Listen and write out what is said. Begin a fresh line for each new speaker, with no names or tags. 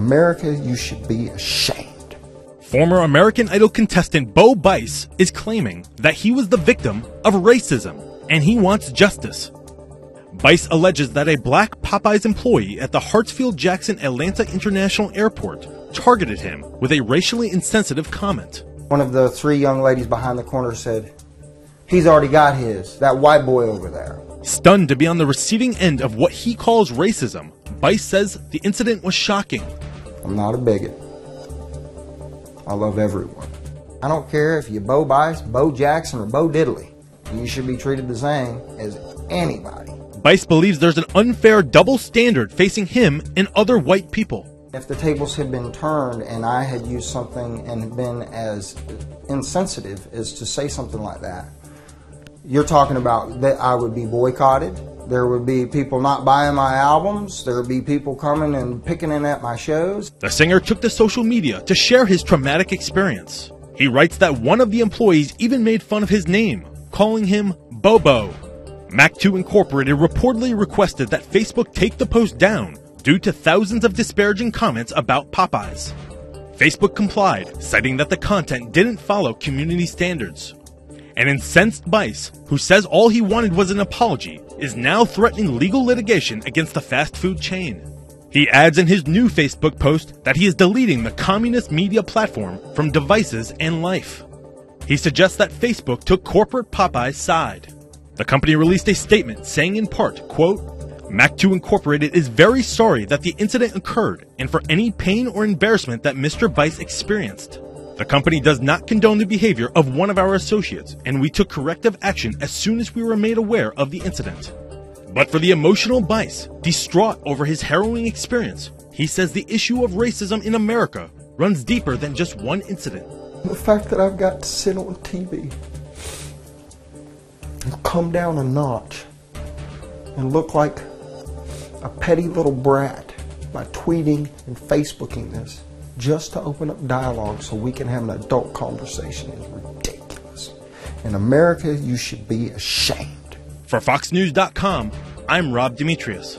America, you should be ashamed.
Former American Idol contestant Bo Bice is claiming that he was the victim of racism and he wants justice. Bice alleges that a black Popeyes employee at the Hartsfield-Jackson Atlanta International Airport targeted him with a racially insensitive comment.
One of the three young ladies behind the corner said, "He's already got his, that white boy over there."
Stunned to be on the receiving end of what he calls racism, Bice says the incident was shocking.
I'm not a bigot. I love everyone. I don't care if you're Bo Bice, Bo Jackson, or Bo Diddley. You should be treated the same as anybody.
Bice believes there's an unfair double standard facing him and other white people.
If the tables had been turned and I had used something and been as insensitive as to say something like that, you're talking about that I would be boycotted. There would be people not buying my albums. There would be people coming and picking in at my shows.
The singer took to social media to share his traumatic experience. He writes that one of the employees even made fun of his name, calling him Bobo. Mac2 Incorporated reportedly requested that Facebook take the post down due to thousands of disparaging comments about Popeyes. Facebook complied, citing that the content didn't follow community standards. An incensed Bice, who says all he wanted was an apology, is now threatening legal litigation against the fast food chain. He adds in his new Facebook post that he is deleting the communist media platform from devices and life. He suggests that Facebook took corporate Popeye's side. The company released a statement saying in part, quote, "Mac2 Incorporated is very sorry that the incident occurred and for any pain or embarrassment that Mr. Bice experienced. The company does not condone the behavior of one of our associates, and we took corrective action as soon as we were made aware of the incident." But for the emotional Bice, distraught over his harrowing experience, he says the issue of racism in America runs deeper than just one incident.
The fact that I've got to sit on TV and come down a notch and look like a petty little brat by tweeting and Facebooking this just to open up dialogue so we can have an adult conversation is ridiculous. In America, you should be ashamed.
For FoxNews.com, I'm Rob Demetrius.